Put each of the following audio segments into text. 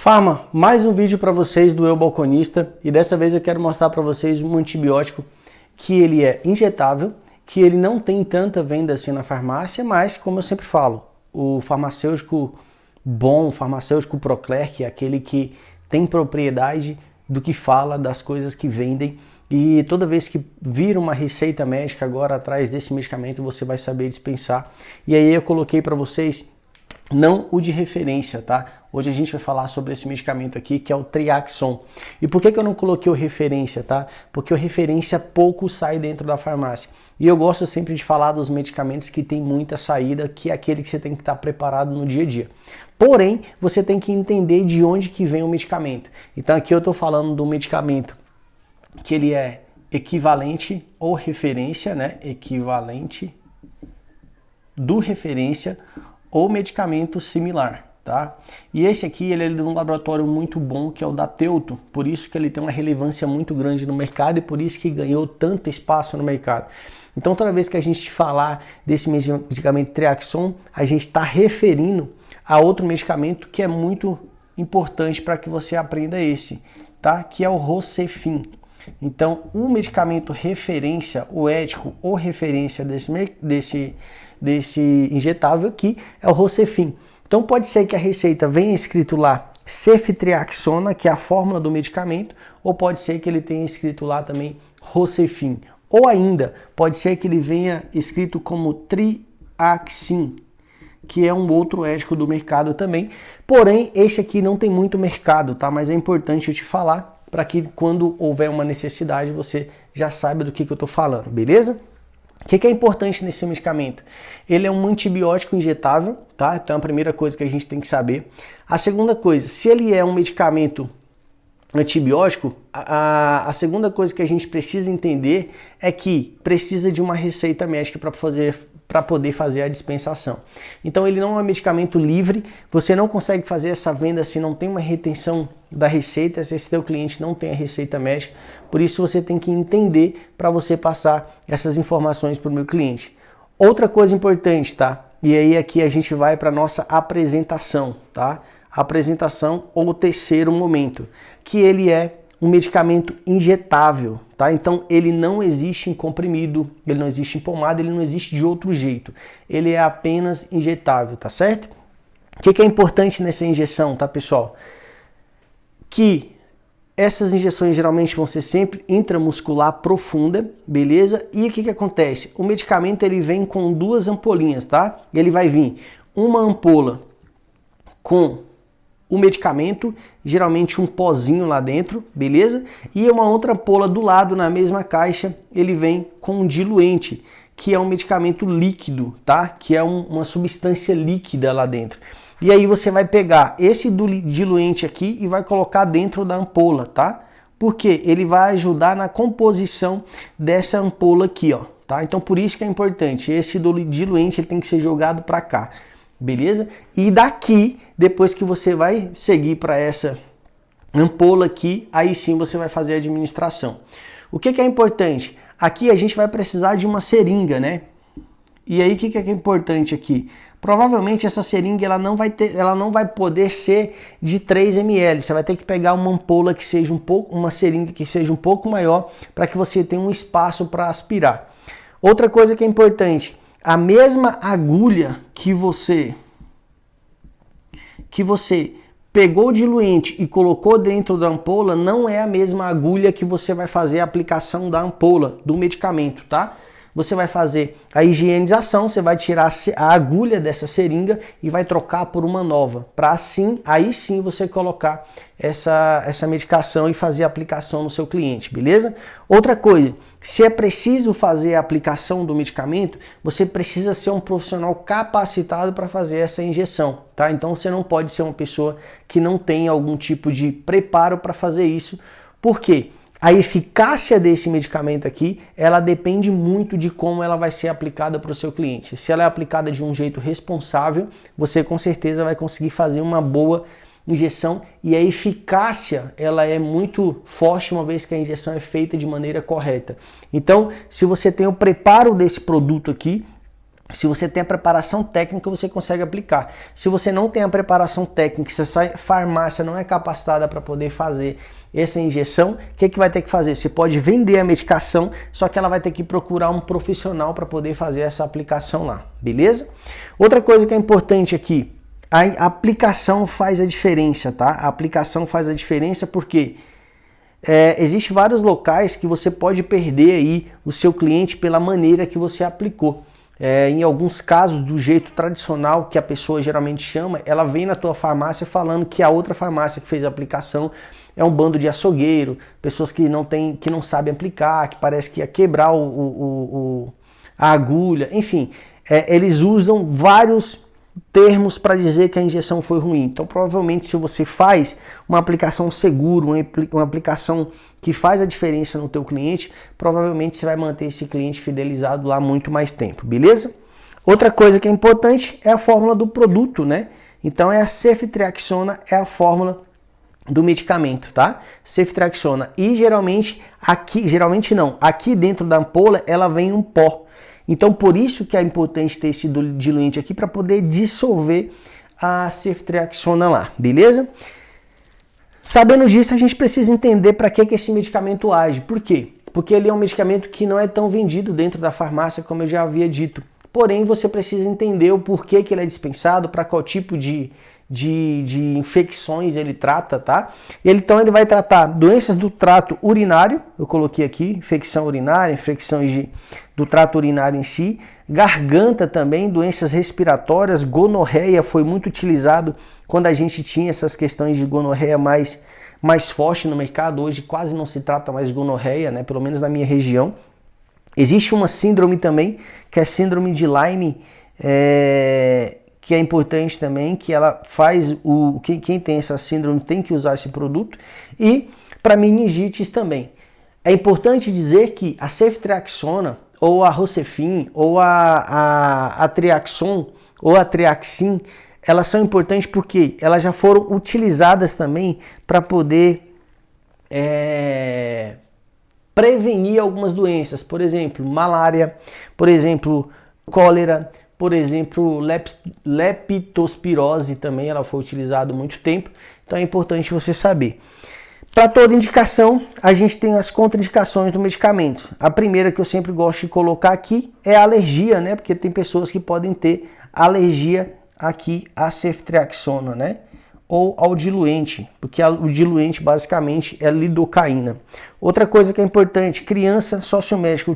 Farma, mais um vídeo para vocês do Eu Balconista e dessa vez eu quero mostrar para vocês um antibiótico que ele é injetável, que ele não tem tanta venda assim na farmácia, mas como eu sempre falo, o farmacêutico bom, o farmacêutico Procler, que é aquele que tem propriedade do que fala, das coisas que vendem, e toda vez que vir uma receita médica agora atrás desse medicamento você vai saber dispensar. E aí eu coloquei para vocês não o de referência, tá? Hoje a gente vai falar sobre esse medicamento aqui, que é o Triaxon. E por que eu não coloquei o referência, tá? Porque o referência pouco sai dentro da farmácia. E eu gosto sempre de falar dos medicamentos que tem muita saída, que é aquele que você tem que estar preparado no dia a dia. Porém, você tem que entender de onde que vem o medicamento. Então aqui eu estou falando do medicamento que ele é equivalente ou referência, né? Equivalente do referência ou medicamento similar, tá? E esse aqui ele é de um laboratório muito bom, que é o da Teuto, por isso que ele tem uma relevância muito grande no mercado e por isso que ganhou tanto espaço no mercado. Então toda vez que a gente falar desse medicamento Triaxon, a gente está referindo a outro medicamento que é muito importante para que você aprenda esse, tá? Que é o Rocefin. Então o medicamento referência, o ético ou referência desse injetável aqui é o Rocefin. Então pode ser que a receita venha escrito lá ceftriaxona, que é a fórmula do medicamento, ou pode ser que ele tenha escrito lá também Rocefin. Ou ainda, pode ser que ele venha escrito como Triaxin, que é um outro ético do mercado também. Porém, esse aqui não tem muito mercado, tá? Mas é importante eu te falar para que quando houver uma necessidade você já saiba do que eu estou falando, beleza? O que é importante nesse medicamento? Ele é um antibiótico injetável, tá? Então a primeira coisa que a gente tem que saber. A segunda coisa, se ele é um medicamento antibiótico, a segunda coisa que a gente precisa entender é que precisa de uma receita médica para poder fazer a dispensação. Então ele não é um medicamento livre, você não consegue fazer essa venda se não tem uma retenção da receita, se esse teu cliente não tem a receita médica. Por isso você tem que entender para você passar essas informações para o meu cliente. Outra coisa importante, tá? E aí aqui a gente vai para nossa apresentação, tá? Apresentação ou o terceiro momento, que ele é um medicamento injetável, tá? Então ele não existe em comprimido, ele não existe em pomada, ele não existe de outro jeito. Ele é apenas injetável, tá certo? O que é importante nessa injeção, tá, pessoal? Que essas injeções geralmente vão ser sempre intramuscular profunda, beleza? E o que acontece? O medicamento ele vem com duas ampolinhas, tá? Ele vai vir uma ampola com o medicamento, geralmente um pozinho lá dentro, beleza? E uma outra ampola do lado, na mesma caixa, ele vem com um diluente, que é um medicamento líquido, tá? Que é uma substância líquida lá dentro. E aí você vai pegar esse diluente aqui e vai colocar dentro da ampola, tá? Porque ele vai ajudar na composição dessa ampola aqui, ó, tá? Então por isso que é importante, esse diluente ele tem que ser jogado para cá, beleza? E daqui, depois que você vai seguir para essa ampola aqui, aí sim você vai fazer a administração. O que é importante? Aqui a gente vai precisar de uma seringa, né? E aí o que é importante aqui? Provavelmente essa seringa ela não vai poder ser de 3 ml. Você vai ter que pegar uma ampola que seja uma seringa que seja um pouco maior para que você tenha um espaço para aspirar. Outra coisa que é importante, a mesma agulha que você pegou o diluente e colocou dentro da ampola não é a mesma agulha que você vai fazer a aplicação da ampola, do medicamento, tá? Você vai fazer a higienização, você vai tirar a agulha dessa seringa e vai trocar por uma nova, para aí sim você colocar essa medicação e fazer a aplicação no seu cliente, beleza? Outra coisa, se é preciso fazer a aplicação do medicamento, você precisa ser um profissional capacitado para fazer essa injeção, tá? Então você não pode ser uma pessoa que não tem algum tipo de preparo para fazer isso. Por quê? A eficácia desse medicamento aqui, ela depende muito de como ela vai ser aplicada para o seu cliente. Se ela é aplicada de um jeito responsável, você com certeza vai conseguir fazer uma boa injeção e a eficácia ela é muito forte uma vez que a injeção é feita de maneira correta. Então, se você tem o preparo desse produto aqui, Se você tem a preparação técnica, você consegue aplicar. Se você não tem a preparação técnica, se essa farmácia não é capacitada para poder fazer essa injeção, o que vai ter que fazer? Você pode vender a medicação, só que ela vai ter que procurar um profissional para poder fazer essa aplicação lá, beleza? Outra coisa que é importante aqui, a aplicação faz a diferença, tá? A aplicação faz a diferença porque existem vários locais que você pode perder aí o seu cliente pela maneira que você aplicou. Em alguns casos, do jeito tradicional que a pessoa geralmente chama, ela vem na tua farmácia falando que a outra farmácia que fez a aplicação é um bando de açougueiro, pessoas que não sabem aplicar, que parece que ia quebrar a agulha, enfim, eles usam vários termos para dizer que a injeção foi ruim. Então, provavelmente, se você faz uma aplicação segura, uma aplicação que faz a diferença no teu cliente, provavelmente você vai manter esse cliente fidelizado lá muito mais tempo, beleza? Outra coisa que é importante é a fórmula do produto, né? Então, a ceftriaxona é a fórmula do medicamento, tá? Ceftriaxona. E aqui dentro da ampola, ela vem um pó. Então, por isso que é importante ter esse diluente aqui para poder dissolver a ceftriaxona lá, beleza? Sabendo disso, a gente precisa entender para que esse medicamento age. Por quê? Porque ele é um medicamento que não é tão vendido dentro da farmácia, como eu já havia dito. Porém, você precisa entender o porquê que ele é dispensado, para qual tipo de infecções ele trata, tá? Então ele vai tratar doenças do trato urinário, eu coloquei aqui, infecção urinária, infecções do trato urinário em si, garganta também, doenças respiratórias, gonorreia foi muito utilizado quando a gente tinha essas questões de gonorreia mais forte no mercado. Hoje quase não se trata mais de gonorreia, né? Pelo menos na minha região. Existe uma síndrome também, que é a síndrome de Lyme, que é importante também, que ela faz quem tem essa síndrome tem que usar esse produto, e para meningites também. É importante dizer que a ceftriaxona, ou a Rocefin, ou a Triaxon, ou a Triaxin, elas são importantes porque elas já foram utilizadas também para poder prevenir algumas doenças, por exemplo, malária, por exemplo, cólera, por exemplo, leptospirose também, ela foi utilizada há muito tempo, então é importante você saber. Para toda indicação, a gente tem as contraindicações do medicamento. A primeira que eu sempre gosto de colocar aqui é a alergia, né? Porque tem pessoas que podem ter alergia aqui à ceftriaxona, né? Ou ao diluente, porque o diluente basicamente é lidocaína. Outra coisa que é importante, criança, sócio médico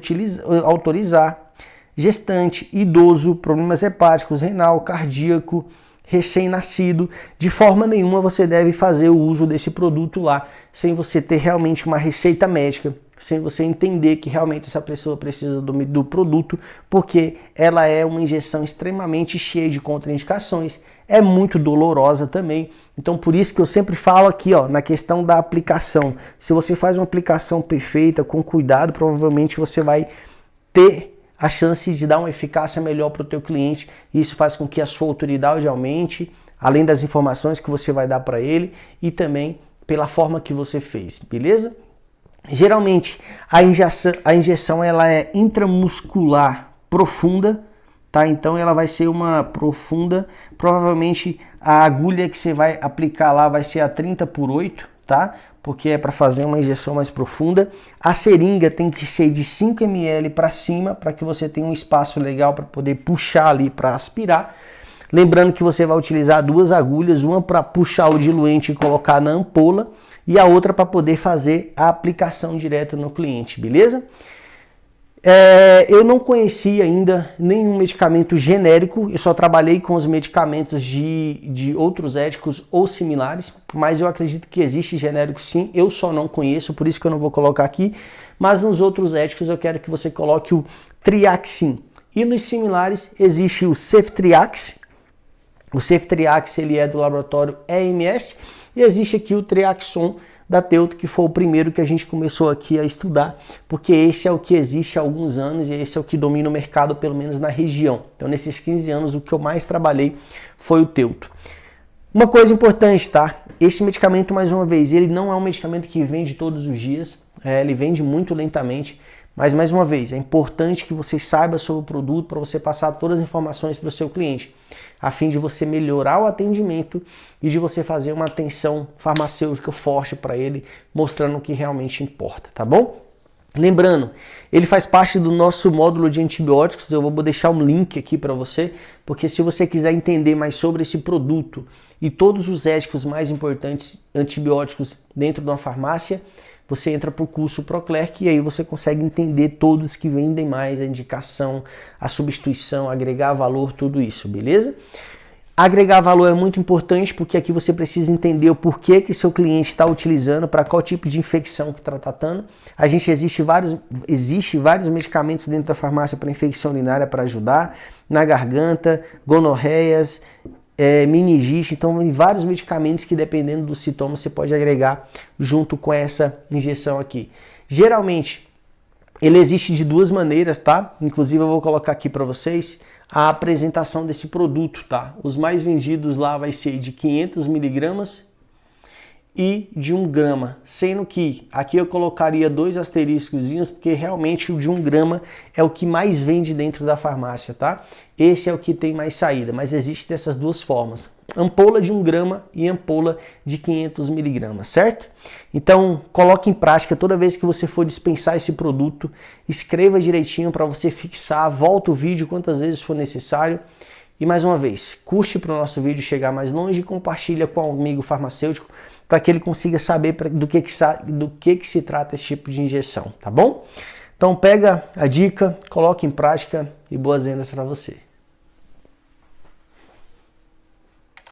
autorizar, gestante, idoso, problemas hepáticos, renal, cardíaco, recém-nascido, de forma nenhuma você deve fazer o uso desse produto lá, sem você ter realmente uma receita médica, sem você entender que realmente essa pessoa precisa do produto, porque ela é uma injeção extremamente cheia de contraindicações, é muito dolorosa também. Então por isso que eu sempre falo aqui, ó, na questão da aplicação. Se você faz uma aplicação perfeita, com cuidado, provavelmente você vai ter a chance de dar uma eficácia melhor para o teu cliente. Isso faz com que a sua autoridade aumente, além das informações que você vai dar para ele e também pela forma que você fez, beleza? Geralmente a injeção ela é intramuscular profunda, tá? Então ela vai ser uma profunda, provavelmente a agulha que você vai aplicar lá vai ser a 30/8, tá? Porque é para fazer uma injeção mais profunda. A seringa tem que ser de 5 ml para cima, para que você tenha um espaço legal para poder puxar ali para aspirar. Lembrando que você vai utilizar duas agulhas, uma para puxar o diluente e colocar na ampola, e a outra para poder fazer a aplicação direta no cliente, beleza? Eu não conhecia ainda nenhum medicamento genérico, eu só trabalhei com os medicamentos de outros éticos ou similares, mas eu acredito que existe genérico sim, eu só não conheço, por isso que eu não vou colocar aqui, mas nos outros éticos eu quero que você coloque o Triaxin. E nos similares existe o Ceftriax, ele é do laboratório EMS, e existe aqui o Triaxon, da Teuto, que foi o primeiro que a gente começou aqui a estudar, porque esse é o que existe há alguns anos e esse é o que domina o mercado, pelo menos na região. Então, nesses 15 anos, o que eu mais trabalhei foi o Teuto. Uma coisa importante, tá? Esse medicamento, mais uma vez, ele não é um medicamento que vende todos os dias, ele vende muito lentamente, Mas, mais uma vez, é importante que você saiba sobre o produto para você passar todas as informações para o seu cliente, a fim de você melhorar o atendimento e de você fazer uma atenção farmacêutica forte para ele, mostrando o que realmente importa, tá bom? Lembrando, ele faz parte do nosso módulo de antibióticos, eu vou deixar um link aqui para você, porque se você quiser entender mais sobre esse produto e todos os éticos mais importantes antibióticos dentro de uma farmácia, você entra para o curso ProClerc e aí você consegue entender todos que vendem mais, a indicação, a substituição, agregar valor, tudo isso, beleza? Agregar valor é muito importante porque aqui você precisa entender o porquê que seu cliente está utilizando, para qual tipo de infecção que está tratando. Existe vários medicamentos dentro da farmácia para infecção urinária para ajudar, na garganta, gonorreias, meningite, então tem vários medicamentos que dependendo do sintoma você pode agregar junto com essa injeção aqui. Geralmente ele existe de duas maneiras, tá? Inclusive eu vou colocar aqui para vocês a apresentação desse produto, tá? Os mais vendidos lá vai ser de 500 miligramas e de 1 grama, sendo que aqui eu colocaria 2 asteriscozinhos, porque realmente o de 1 grama é o que mais vende dentro da farmácia, tá? Esse é o que tem mais saída, mas existe dessas duas formas, ampola de 1 grama e ampola de 500 miligramas, certo? Então, coloque em prática toda vez que você for dispensar esse produto, escreva direitinho para você fixar, volta o vídeo quantas vezes for necessário. E mais uma vez, curte para o nosso vídeo chegar mais longe e compartilha com um amigo farmacêutico para que ele consiga saber do que se trata esse tipo de injeção, tá bom? Então pega a dica, coloque em prática e boas vendas para você.